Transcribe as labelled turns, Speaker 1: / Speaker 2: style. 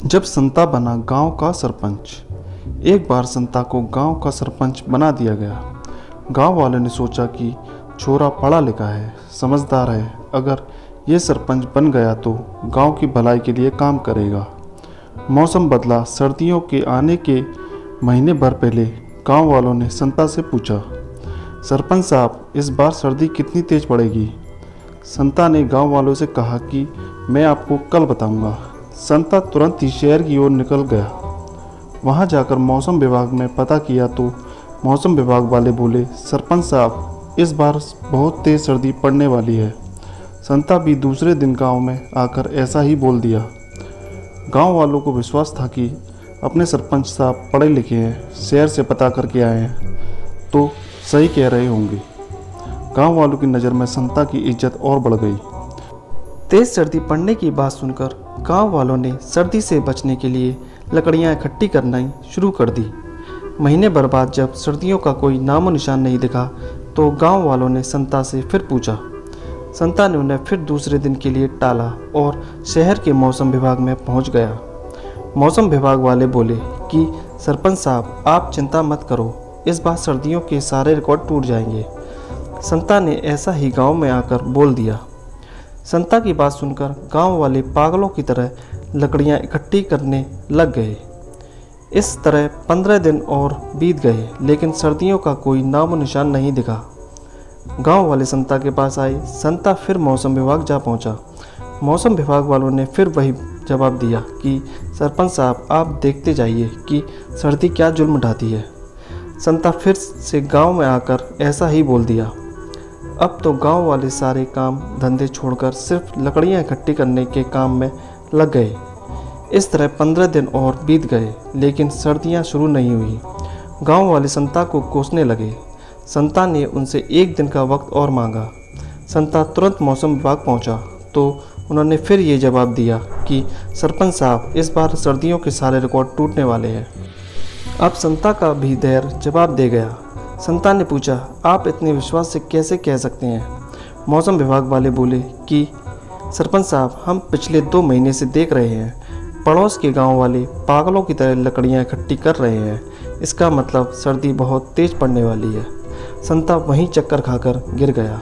Speaker 1: जब संता बना गांव का सरपंच। एक बार संता को गांव का सरपंच बना दिया गया। गांव वालों ने सोचा कि छोरा पढ़ा लिखा है, समझदार है, अगर ये सरपंच बन गया तो गांव की भलाई के लिए काम करेगा। मौसम बदला। सर्दियों के आने के महीने भर पहले गांव वालों ने संता से पूछा, सरपंच साहब, इस बार सर्दी कितनी तेज पड़ेगी? संता ने गांव वालों से कहा कि मैं आपको कल बताऊंगा। संता तुरंत ही शहर की ओर निकल गया। वहां जाकर मौसम विभाग में पता किया तो मौसम विभाग वाले बोले, सरपंच साहब, इस बार बहुत तेज सर्दी पड़ने वाली है। संता भी दूसरे दिन गांव में आकर ऐसा ही बोल दिया। गांव वालों को विश्वास था कि अपने सरपंच साहब पढ़े लिखे हैं, शहर से पता करके आए हैं तो सही कह रहे होंगे। गांव वालों की नज़र में संता की इज्जत और बढ़ गई।
Speaker 2: तेज सर्दी पड़ने की बात सुनकर गांव वालों ने सर्दी से बचने के लिए लकड़ियां इकट्ठी करना शुरू कर दी। महीने भर बाद जब सर्दियों का कोई नामो निशान नहीं दिखा तो गांव वालों ने संता से फिर पूछा। संता ने उन्हें फिर दूसरे दिन के लिए टाला और शहर के मौसम विभाग में पहुंच गया। मौसम विभाग वाले बोले कि सरपंच साहब, आप चिंता मत करो, इस बार सर्दियों के सारे रिकॉर्ड टूट जाएंगे। संता ने ऐसा ही गांव में आकर बोल दिया। संता की बात सुनकर गांव वाले पागलों की तरह लकड़ियां इकट्ठी करने लग गए। इस तरह 15 दिन और बीत गए, लेकिन सर्दियों का कोई नामो निशान नहीं दिखा। गांव वाले संता के पास आए। संता फिर मौसम विभाग जा पहुंचा। मौसम विभाग वालों ने फिर वही जवाब दिया कि सरपंच साहब, आप देखते जाइए कि सर्दी क्या जुल्म ढाती है। संता फिर से गांव में आकर ऐसा ही बोल दिया। अब तो गांव वाले सारे काम धंधे छोड़कर सिर्फ लकड़ियां इकट्ठी करने के काम में लग गए। इस तरह 15 दिन और बीत गए, लेकिन सर्दियां शुरू नहीं हुई। गांव वाले संता को कोसने लगे। संता ने उनसे एक दिन का वक्त और मांगा। संता तुरंत मौसम विभाग पहुंचा तो उन्होंने फिर ये जवाब दिया कि सरपंच साहब, इस बार सर्दियों के सारे रिकॉर्ड टूटने वाले हैं। अब संता का भी धैर्य जवाब दे गया। संता ने पूछा, आप इतने विश्वास से कैसे कह सकते हैं? मौसम विभाग वाले बोले कि सरपंच साहब, हम पिछले 2 महीने से देख रहे हैं, पड़ोस के गांव वाले पागलों की तरह लकड़ियां इकट्ठी कर रहे हैं। इसका मतलब सर्दी बहुत तेज पड़ने वाली है। संता वहीं चक्कर खाकर गिर गया।